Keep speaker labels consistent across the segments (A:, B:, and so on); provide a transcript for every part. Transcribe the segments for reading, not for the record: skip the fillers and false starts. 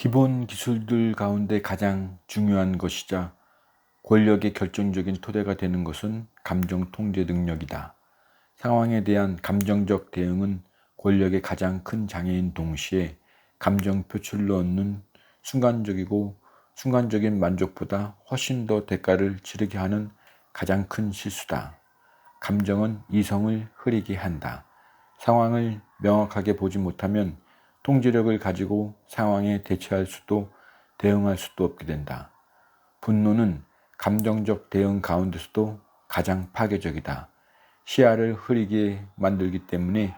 A: 기본 기술들 가운데 가장 중요한 것이자 권력의 결정적인 토대가 되는 것은 감정 통제 능력이다. 상황에 대한 감정적 대응은 권력의 가장 큰 장애인 동시에 감정 표출로 얻는 순간적인 만족보다 훨씬 더 대가를 치르게 하는 가장 큰 실수다. 감정은 이성을 흐리게 한다. 상황을 명확하게 보지 못하면 통제력을 가지고 상황에 대처할 수도 대응할 수도 없게 된다. 분노는 감정적 대응 가운데서도 가장 파괴적이다. 시야를 흐리게 만들기 때문에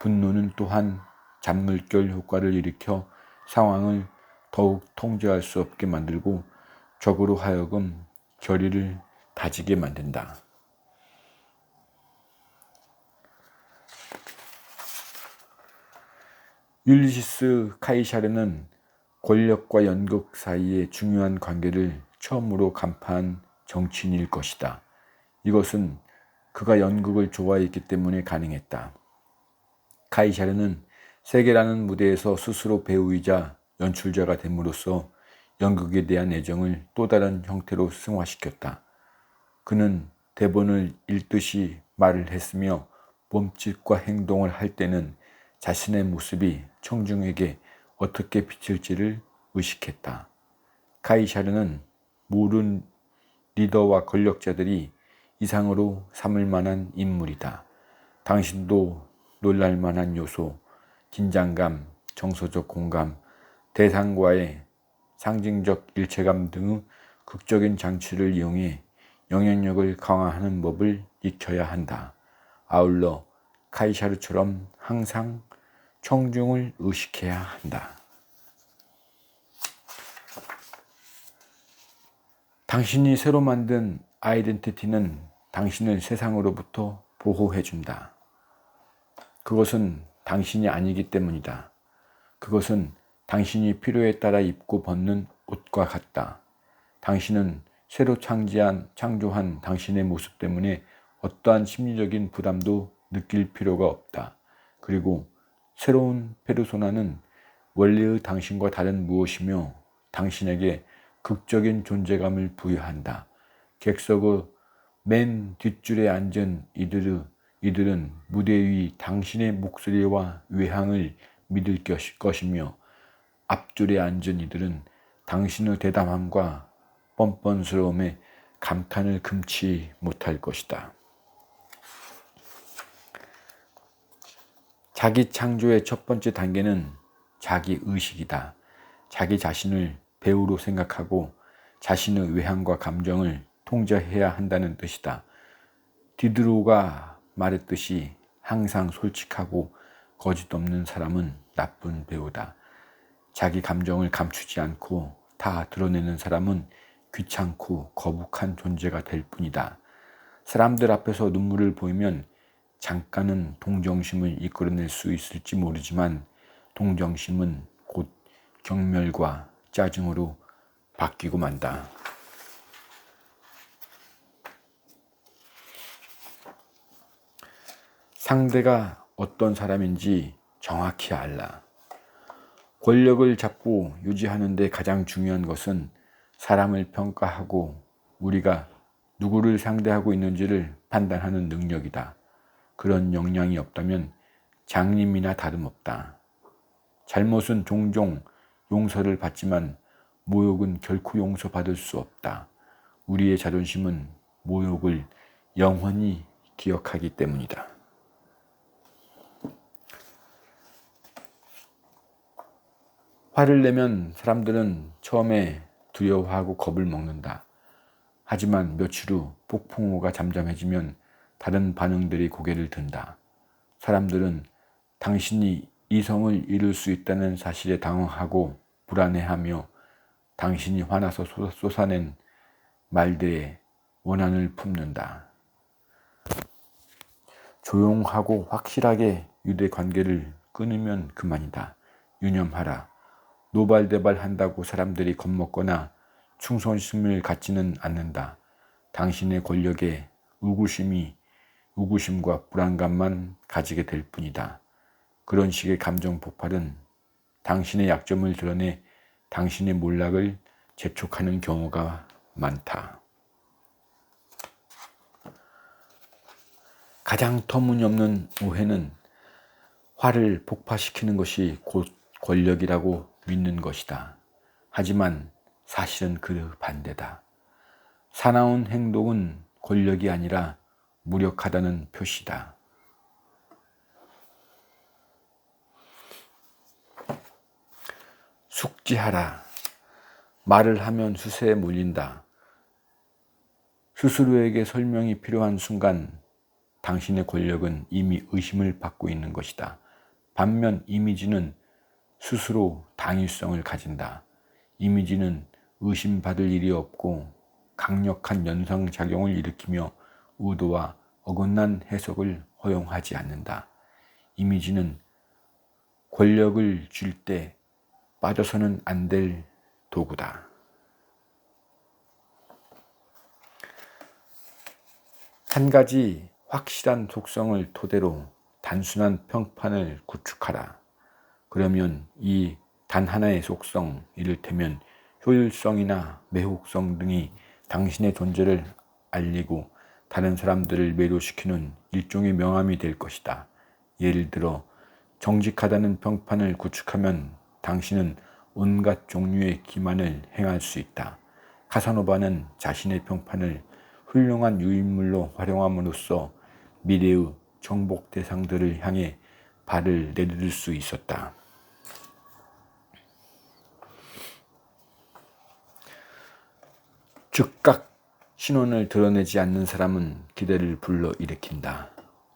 A: 분노는 또한 잔물결 효과를 일으켜 상황을 더욱 통제할 수 없게 만들고 적으로 하여금 결의를 다지게 만든다. 율리시스 카이샤르는 권력과 연극 사이의 중요한 관계를 처음으로 간파한 정치인일 것이다. 이것은 그가 연극을 좋아했기 때문에 가능했다. 카이샤르는 세계라는 무대에서 스스로 배우이자 연출자가 됨으로써 연극에 대한 애정을 또 다른 형태로 승화시켰다. 그는 대본을 읽듯이 말을 했으며 몸짓과 행동을 할 때는 자신의 모습이 청중에게 어떻게 비칠지를 의식했다. 카이샤르는 모든 리더와 권력자들이 이상으로 삼을 만한 인물이다. 당신도 놀랄 만한 요소, 긴장감, 정서적 공감, 대상과의 상징적 일체감 등의 극적인 장치를 이용해 영향력을 강화하는 법을 익혀야 한다. 아울러 카이샤르처럼 항상 청중을 의식해야 한다. 당신이 새로 만든 아이덴티티는 당신을 세상으로부터 보호해준다. 그것은 당신이 아니기 때문이다. 그것은 당신이 필요에 따라 입고 벗는 옷과 같다. 당신은 새로 창조한 당신의 모습 때문에 어떠한 심리적인 부담도 느낄 필요가 없다. 그리고 새로운 페르소나는 원래의 당신과 다른 무엇이며 당신에게 극적인 존재감을 부여한다. 객석의 맨 뒷줄에 앉은 이들은 무대 위 당신의 목소리와 외향을 믿을 것이며 앞줄에 앉은 이들은 당신의 대담함과 뻔뻔스러움에 감탄을 금치 못할 것이다. 자기 창조의 첫 번째 단계는 자기 의식이다. 자기 자신을 배우로 생각하고 자신의 외향과 감정을 통제해야 한다는 뜻이다. 디드로가 말했듯이 항상 솔직하고 거짓 없는 사람은 나쁜 배우다. 자기 감정을 감추지 않고 다 드러내는 사람은 귀찮고 거북한 존재가 될 뿐이다. 사람들 앞에서 눈물을 보이면 잠깐은 동정심을 이끌어낼 수 있을지 모르지만 동정심은 곧 경멸과 짜증으로 바뀌고 만다. 상대가 어떤 사람인지 정확히 알라. 권력을 잡고 유지하는 데 가장 중요한 것은 사람을 평가하고 우리가 누구를 상대하고 있는지를 판단하는 능력이다. 그런 역량이 없다면 장님이나 다름없다. 잘못은 종종 용서를 받지만 모욕은 결코 용서받을 수 없다. 우리의 자존심은 모욕을 영원히 기억하기 때문이다. 화를 내면 사람들은 처음에 두려워하고 겁을 먹는다. 하지만 며칠 후 폭풍우가 잠잠해지면 다른 반응들이 고개를 든다. 사람들은 당신이 이성을 잃을 수 있다는 사실에 당황하고 불안해하며 당신이 화나서 쏟아낸 말들에 원한을 품는다. 조용하고 확실하게 유대 관계를 끊으면 그만이다. 유념하라. 노발대발한다고 사람들이 겁먹거나 충성심을 갖지는 않는다. 당신의 권력에 의구심과 불안감만 가지게 될 뿐이다. 그런 식의 감정 폭발은 당신의 약점을 드러내 당신의 몰락을 재촉하는 경우가 많다. 가장 터무니없는 오해는 화를 폭파시키는 것이 곧 권력이라고 믿는 것이다. 하지만 사실은 그 반대다. 사나운 행동은 권력이 아니라 무력하다는 표시다. 숙지하라. 말을 하면 수세에 몰린다. 스스로에게 설명이 필요한 순간 당신의 권력은 이미 의심을 받고 있는 것이다. 반면 이미지는 스스로 당위성을 가진다. 이미지는 의심받을 일이 없고 강력한 연상작용을 일으키며 의도와 어긋난 해석을 허용하지 않는다. 이미지는 권력을 줄 때 빠져서는 안 될 도구다. 한 가지 확실한 속성을 토대로 단순한 평판을 구축하라. 그러면 이 단 하나의 속성, 이를테면 효율성이나 매혹성 등이 당신의 존재를 알리고 다른 사람들을 매료시키는 일종의 명암이 될 것이다. 예를 들어 정직하다는 평판을 구축하면 당신은 온갖 종류의 기만을 행할 수 있다. 카사노바는 자신의 평판을 훌륭한 유인물로 활용함으로써 미래의 정복 대상들을 향해 발을 내디딜 수 있었다. 즉각 신원을 드러내지 않는 사람은 기대를 불러일으킨다.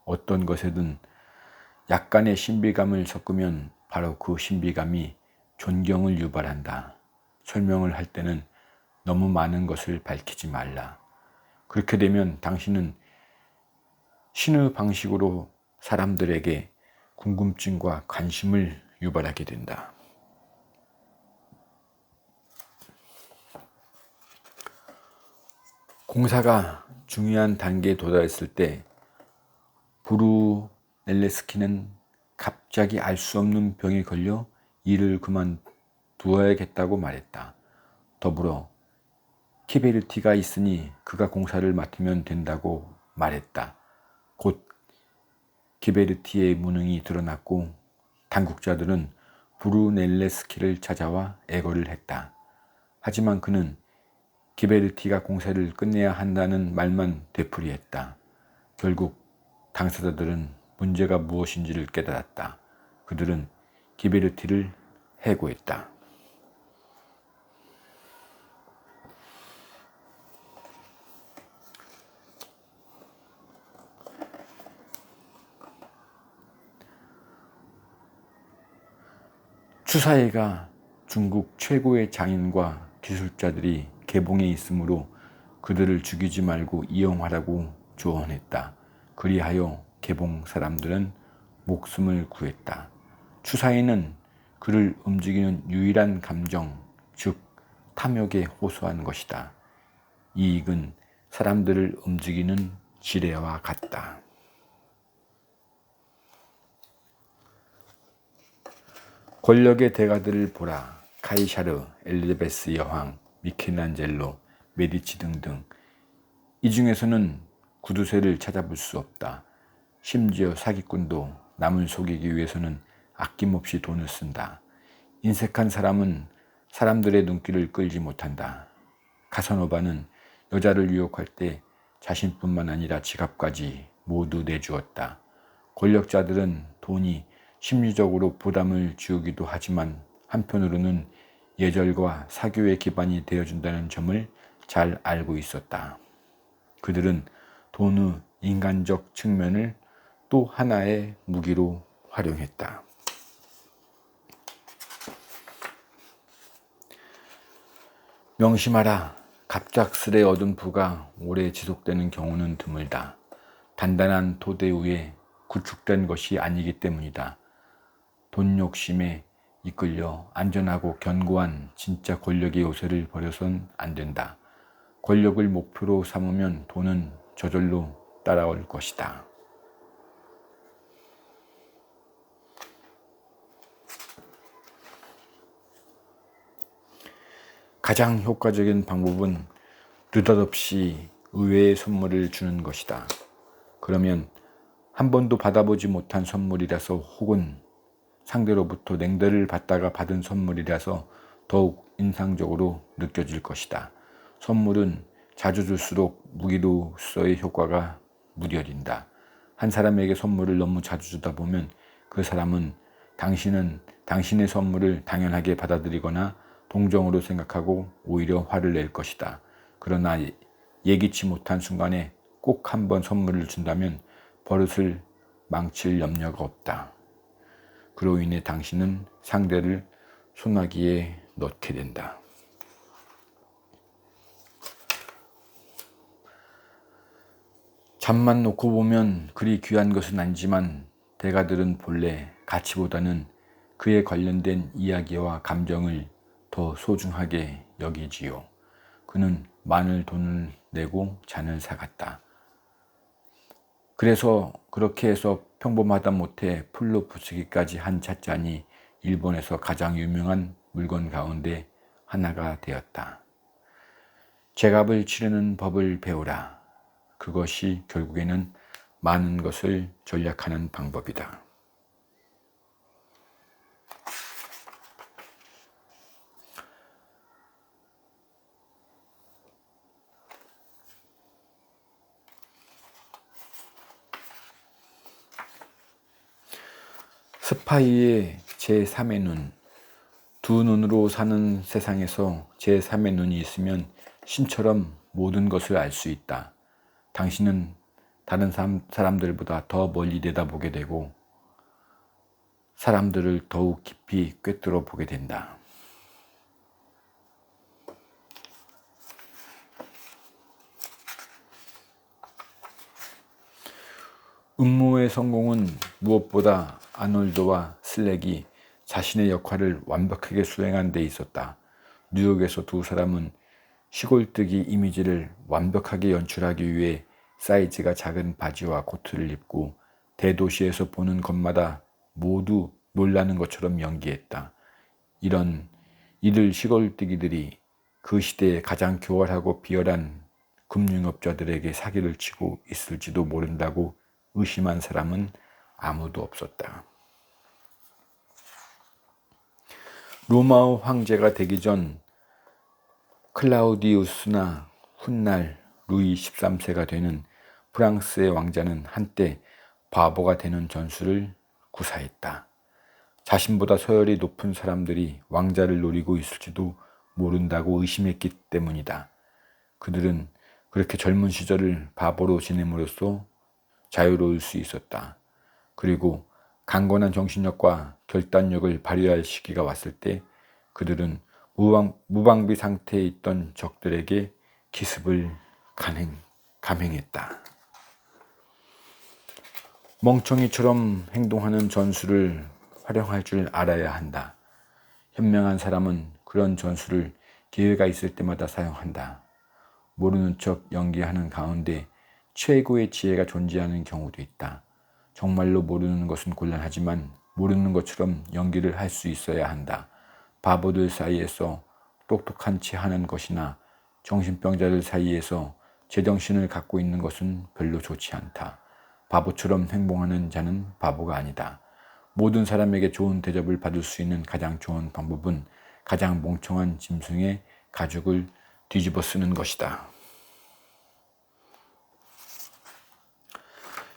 A: 어떤 것에든 약간의 신비감을 섞으면 바로 그 신비감이 존경을 유발한다. 설명을 할 때는 너무 많은 것을 밝히지 말라. 그렇게 되면 당신은 신의 방식으로 사람들에게 궁금증과 관심을 유발하게 된다. 공사가 중요한 단계에 도달했을 때 브루넬레스키는 갑자기 알 수 없는 병에 걸려 일을 그만두어야겠다고 말했다. 더불어 키베르티가 있으니 그가 공사를 맡으면 된다고 말했다. 곧 키베르티의 무능이 드러났고 당국자들은 브루넬레스키를 찾아와 애걸을 했다. 하지만 그는 키베르티가 공사를 끝내야 한다는 말만 되풀이했다. 결국 당사자들은 문제가 무엇인지를 깨달았다. 그들은 키베르티를 해고했다. 추사에가 중국 최고의 장인과 기술자들이 개봉에 있으므로 그들을 죽이지 말고 이용하라고 조언했다. 그리하여 개봉 사람들은 목숨을 구했다. 추사에는 그를 움직이는 유일한 감정, 즉 탐욕에 호소한 것이다. 이익은 사람들을 움직이는 지뢰와 같다. 권력의 대가들을 보라. 카이샤르, 엘리자베스 여왕, 미켈란젤로, 메디치 등등. 이 중에서는 구두쇠를 찾아볼 수 없다. 심지어 사기꾼도 남을 속이기 위해서는 아낌없이 돈을 쓴다. 인색한 사람은 사람들의 눈길을 끌지 못한다. 카사노바는 여자를 유혹할 때 자신뿐만 아니라 지갑까지 모두 내주었다. 권력자들은 돈이 심리적으로 부담을 주기도 하지만 한편으로는 예절과 사교의 기반이 되어준다는 점을 잘 알고 있었다. 그들은 돈의 인간적 측면을 또 하나의 무기로 활용했다. 명심하라. 갑작스레 얻은 부가 오래 지속되는 경우는 드물다. 단단한 토대 위에 구축된 것이 아니기 때문이다. 돈 욕심에 이끌려 안전하고 견고한 진짜 권력의 요새를 버려선 안 된다. 권력을 목표로 삼으면 돈은 저절로 따라올 것이다. 가장 효과적인 방법은 느닷없이 의외의 선물을 주는 것이다. 그러면 한 번도 받아보지 못한 선물이라서 혹은 상대로부터 냉대를 받다가 받은 선물이라서 더욱 인상적으로 느껴질 것이다. 선물은 자주 줄수록 무기로서의 효과가 무뎌진다. 한 사람에게 선물을 너무 자주 주다 보면 그 사람은 당신의 선물을 당연하게 받아들이거나 동정으로 생각하고 오히려 화를 낼 것이다. 그러나 예기치 못한 순간에 꼭 한 번 선물을 준다면 버릇을 망칠 염려가 없다. 그로 인해 당신은 상대를 소나기에 넣게 된다. 잠만 놓고 보면 그리 귀한 것은 아니지만 대가들은 본래 가치보다는 그에 관련된 이야기와 감정을 더 소중하게 여기지요. 그는 많은 돈을 내고 잔을 사갔다. 그래서 그렇게 해서 평범하다 못해 풀로 부수기까지 한 찻잔이 일본에서 가장 유명한 물건 가운데 하나가 되었다. 제값을 치르는 법을 배우라. 그것이 결국에는 많은 것을 전략하는 방법이다. 스파이의 제3의 눈. 두 눈으로 사는 세상에서 제3의 눈이 있으면 신처럼 모든 것을 알 수 있다. 당신은 다른 사람들보다 더 멀리 내다보게 되고 사람들을 더욱 깊이 꿰뚫어 보게 된다. 음모의 성공은 무엇보다 아놀드와 슬랙이 자신의 역할을 완벽하게 수행한 데 있었다. 뉴욕에서 두 사람은 시골뜨기 이미지를 완벽하게 연출하기 위해 사이즈가 작은 바지와 코트를 입고 대도시에서 보는 것마다 모두 놀라는 것처럼 연기했다. 이들 시골뜨기들이 그 시대에 가장 교활하고 비열한 금융업자들에게 사기를 치고 있을지도 모른다고 의심한 사람은 아무도 없었다. 로마의 황제가 되기 전 클라우디우스나 훗날 루이 13세가 되는 프랑스의 왕자는 한때 바보가 되는 전술을 구사했다. 자신보다 서열이 높은 사람들이 왕자를 노리고 있을지도 모른다고 의심했기 때문이다. 그들은 그렇게 젊은 시절을 바보로 지냄으로써 자유로울 수 있었다. 그리고 강건한 정신력과 결단력을 발휘할 시기가 왔을 때 그들은 무방비 상태에 있던 적들에게 기습을 감행했다. 멍청이처럼 행동하는 전술을 활용할 줄 알아야 한다. 현명한 사람은 그런 전술을 기회가 있을 때마다 사용한다. 모르는 척 연기하는 가운데 최고의 지혜가 존재하는 경우도 있다. 정말로 모르는 것은 곤란하지만 모르는 것처럼 연기를 할 수 있어야 한다. 바보들 사이에서 똑똑한 체 하는 것이나 정신병자들 사이에서 제정신을 갖고 있는 것은 별로 좋지 않다. 바보처럼 행동하는 자는 바보가 아니다. 모든 사람에게 좋은 대접을 받을 수 있는 가장 좋은 방법은 가장 멍청한 짐승의 가죽을 뒤집어 쓰는 것이다.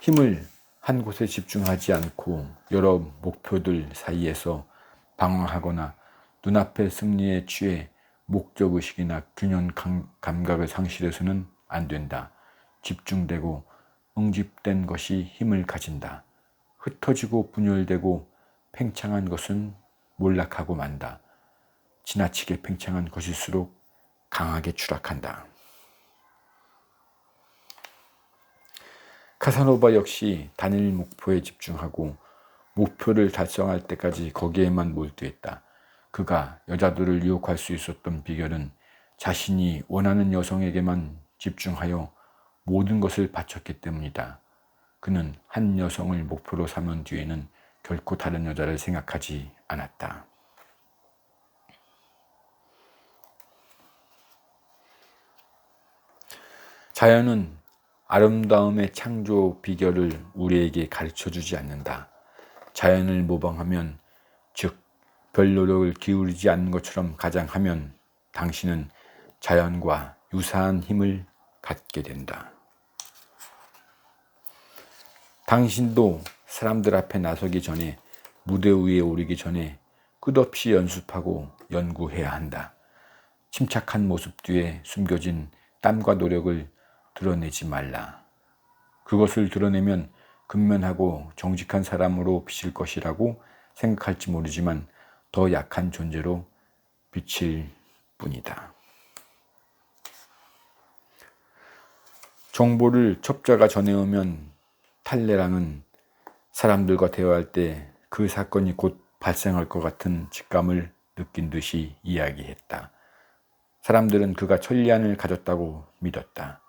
A: 힘을 한 곳에 집중하지 않고 여러 목표들 사이에서 방황하거나 눈앞의 승리에 취해 목적의식이나 균형 감각을 상실해서는 안 된다. 집중되고 응집된 것이 힘을 가진다. 흩어지고 분열되고 팽창한 것은 몰락하고 만다. 지나치게 팽창한 것일수록 강하게 추락한다. 카사노바 역시 단일 목표에 집중하고 목표를 달성할 때까지 거기에만 몰두했다. 그가 여자들을 유혹할 수 있었던 비결은 자신이 원하는 여성에게만 집중하여 모든 것을 바쳤기 때문이다. 그는 한 여성을 목표로 삼은 뒤에는 결코 다른 여자를 생각하지 않았다. 자연은 아름다움의 창조 비결을 우리에게 가르쳐주지 않는다. 자연을 모방하면, 즉 별 노력을 기울이지 않는 것처럼 가장하면 당신은 자연과 유사한 힘을 갖게 된다. 당신도 사람들 앞에 나서기 전에, 무대 위에 오르기 전에 끝없이 연습하고 연구해야 한다. 침착한 모습 뒤에 숨겨진 땀과 노력을 드러내지 말라. 그것을 드러내면 근면하고 정직한 사람으로 비칠 것이라고 생각할지 모르지만 더 약한 존재로 비칠 뿐이다. 정보를 첩자가 전해오면 탈레랑은 사람들과 대화할 때 그 사건이 곧 발생할 것 같은 직감을 느낀 듯이 이야기했다. 사람들은 그가 천리안을 가졌다고 믿었다.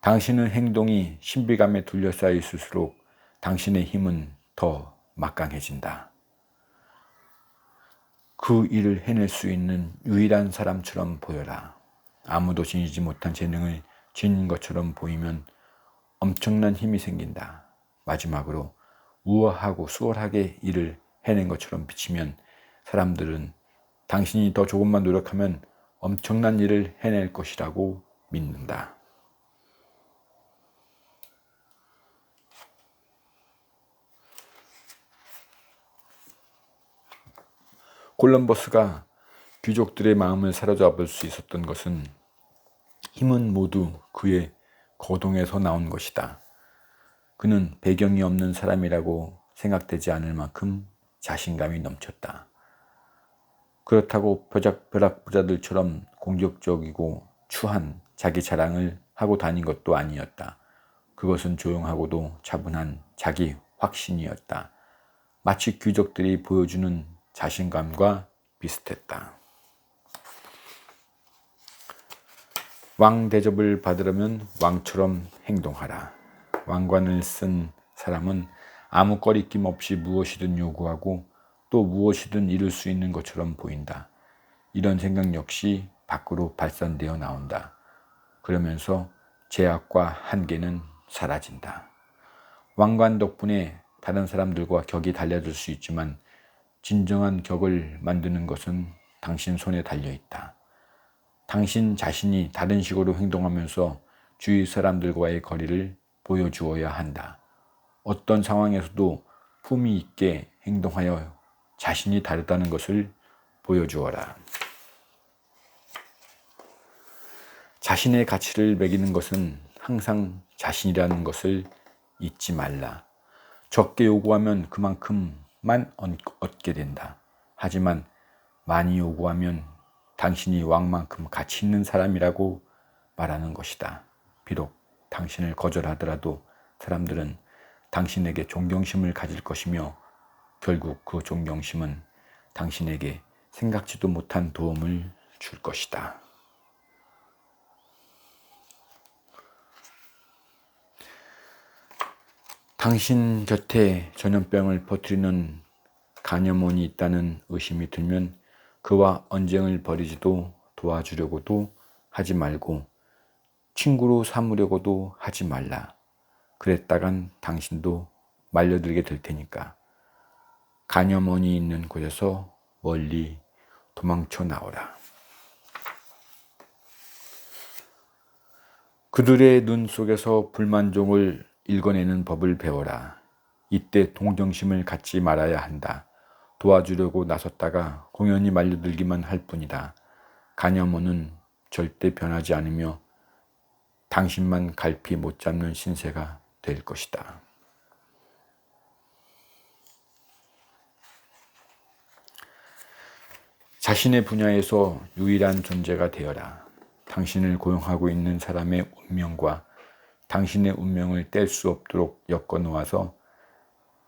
A: 당신의 행동이 신비감에 둘러싸여 있을수록 당신의 힘은 더 막강해진다. 그 일을 해낼 수 있는 유일한 사람처럼 보여라. 아무도 지니지 못한 재능을 지닌 것처럼 보이면 엄청난 힘이 생긴다. 마지막으로 우아하고 수월하게 일을 해낸 것처럼 비치면 사람들은 당신이 더 조금만 노력하면 엄청난 일을 해낼 것이라고 믿는다. 콜럼버스가 귀족들의 마음을 사로잡을 수 있었던 것은 힘은 모두 그의 거동에서 나온 것이다. 그는 배경이 없는 사람이라고 생각되지 않을 만큼 자신감이 넘쳤다. 그렇다고 벼락부자들처럼 공격적이고 추한 자기 자랑을 하고 다닌 것도 아니었다. 그것은 조용하고도 차분한 자기 확신이었다. 마치 귀족들이 보여주는 자신감과 비슷했다. 왕 대접을 받으려면 왕처럼 행동하라. 왕관을 쓴 사람은 아무 꺼리낌 없이 무엇이든 요구하고 또 무엇이든 이룰 수 있는 것처럼 보인다. 이런 생각 역시 밖으로 발산되어 나온다. 그러면서 제약과 한계는 사라진다. 왕관 덕분에 다른 사람들과 격이 달라질 수 있지만 진정한 격을 만드는 것은 당신 손에 달려있다. 당신 자신이 다른 식으로 행동하면서 주위 사람들과의 거리를 보여주어야 한다. 어떤 상황에서도 품위 있게 행동하여 자신이 다르다는 것을 보여주어라. 자신의 가치를 매기는 것은 항상 자신이라는 것을 잊지 말라. 적게 요구하면 그만큼만 얻게 된다. 하지만 많이 요구하면 당신이 왕만큼 가치 있는 사람이라고 말하는 것이다. 비록 당신을 거절하더라도 사람들은 당신에게 존경심을 가질 것이며 결국 그 존경심은 당신에게 생각지도 못한 도움을 줄 것이다. 당신 곁에 전염병을 퍼뜨리는 간염원이 있다는 의심이 들면 그와 언쟁을 벌이지도 도와주려고도 하지 말고 친구로 삼으려고도 하지 말라. 그랬다간 당신도 말려들게 될 테니까. 간염원이 있는 곳에서 멀리 도망쳐 나오라. 그들의 눈 속에서 불만종을 읽어내는 법을 배워라. 이때 동정심을 갖지 말아야 한다. 도와주려고 나섰다가 공연히 말려들기만 할 뿐이다. 간염원은 절대 변하지 않으며 당신만 갈피 못 잡는 신세가 될 것이다. 자신의 분야에서 유일한 존재가 되어라. 당신을 고용하고 있는 사람의 운명과 당신의 운명을 뗄 수 없도록 엮어 놓아서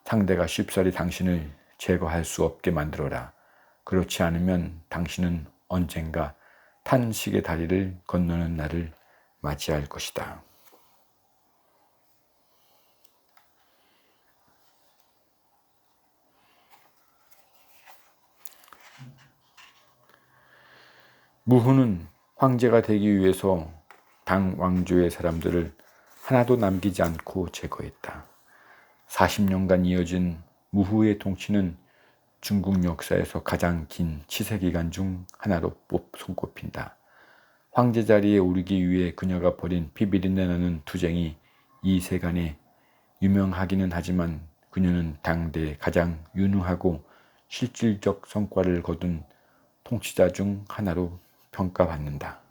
A: 상대가 쉽사리 당신을 제거할 수 없게 만들어라. 그렇지 않으면 당신은 언젠가 탄식의 다리를 건너는 날을 맞이할 것이다. 무후는 황제가 되기 위해서 당 왕조의 사람들을 하나도 남기지 않고 제거했다. 40년간 이어진 무후의 통치는 중국 역사에서 가장 긴 치세기간 중 하나로 손꼽힌다. 황제 자리에 오르기 위해 그녀가 벌인 피비린내 나는 투쟁이 이 세간에 유명하기는 하지만 그녀는 당대 가장 유능하고 실질적 성과를 거둔 통치자 중 하나로 평가받는다.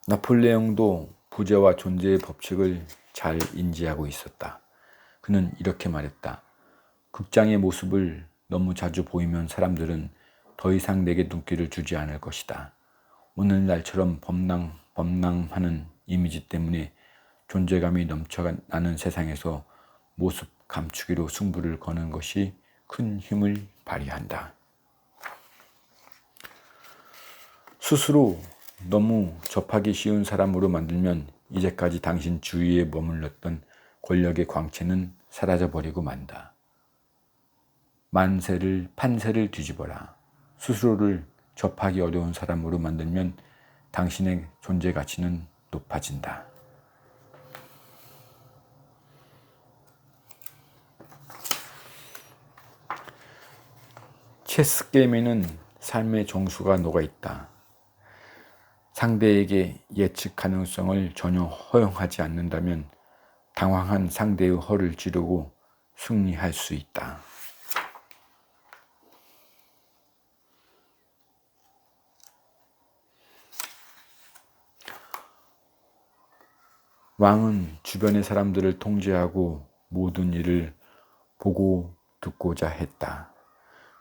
A: 나폴레옹도 부재와 존재의 법칙을 잘 인지하고 있었다. 그는 이렇게 말했다. 극장의 모습을 너무 자주 보이면 사람들은 더 이상 내게 눈길을 주지 않을 것이다. 오늘날처럼 범람하는 이미지 때문에 존재감이 넘쳐나는 세상에서 모습 감추기로 승부를 거는 것이 큰 힘을 발휘한다. 스스로 너무 접하기 쉬운 사람으로 만들면 이제까지 당신 주위에 머물렀던 권력의 광채는 사라져버리고 만다. 판세를 뒤집어라. 스스로를 접하기 어려운 사람으로 만들면 당신의 존재 가치는 높아진다. 체스 게임에는 삶의 정수가 녹아있다. 상대에게 예측 가능성을 전혀 허용하지 않는다면 당황한 상대의 허를 찌르고 승리할 수 있다. 왕은 주변의 사람들을 통제하고 모든 일을 보고 듣고자 했다.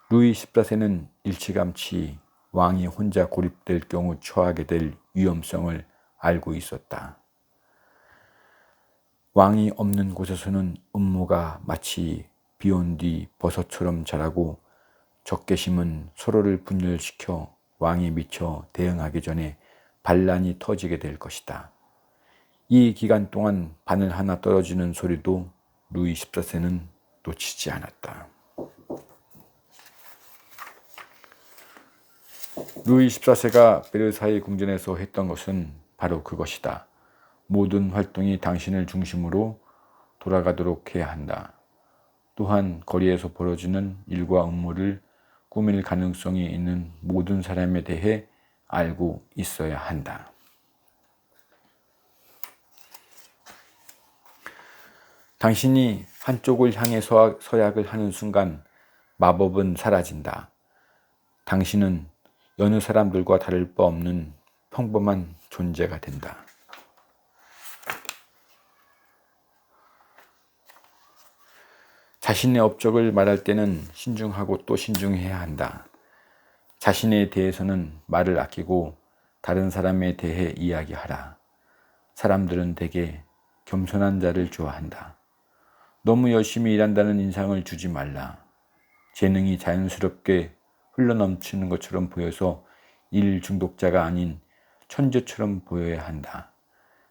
A: 루이 14세는 일찌감치 왕이 혼자 고립될 경우 처하게 될 위험성을 알고 있었다. 왕이 없는 곳에서는 음모가 마치 비온 뒤 버섯처럼 자라고 적개심은 서로를 분열시켜 왕이 미처 대응하기 전에 반란이 터지게 될 것이다. 이 기간 동안 바늘 하나 떨어지는 소리도 루이 14세는 놓치지 않았다. 루이 14세가 베르사유 궁전에서 했던 것은 바로 그것이다. 모든 활동이 당신을 중심으로 돌아가도록 해야 한다. 또한 거리에서 벌어지는 일과 음모를 꾸밀 가능성이 있는 모든 사람에 대해 알고 있어야 한다. 당신이 한쪽을 향해 서약을 하는 순간 마법은 사라진다. 당신은 여느 사람들과 다를 바 없는 평범한 존재가 된다. 자신의 업적을 말할 때는 신중하고 또 신중해야 한다. 자신에 대해서는 말을 아끼고 다른 사람에 대해 이야기하라. 사람들은 대개 겸손한 자를 좋아한다. 너무 열심히 일한다는 인상을 주지 말라. 재능이 자연스럽게 흘러넘치는 것처럼 보여서 일 중독자가 아닌 천재처럼 보여야 한다.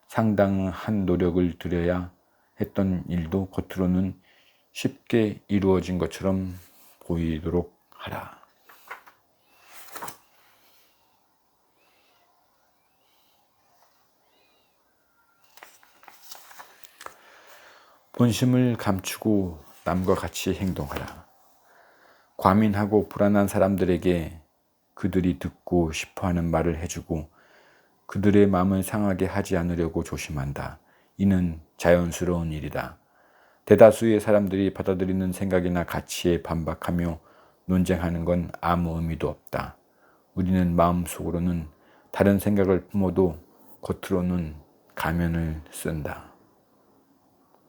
A: 상당한 노력을 들여야 했던 일도 겉으로는 쉽게 이루어진 것처럼 보이도록 하라. 본심을 감추고 남과 같이 행동하라. 과민하고 불안한 사람들에게 그들이 듣고 싶어하는 말을 해주고 그들의 마음을 상하게 하지 않으려고 조심한다. 이는 자연스러운 일이다. 대다수의 사람들이 받아들이는 생각이나 가치에 반박하며 논쟁하는 건 아무 의미도 없다. 우리는 마음속으로는 다른 생각을 품어도 겉으로는 가면을 쓴다.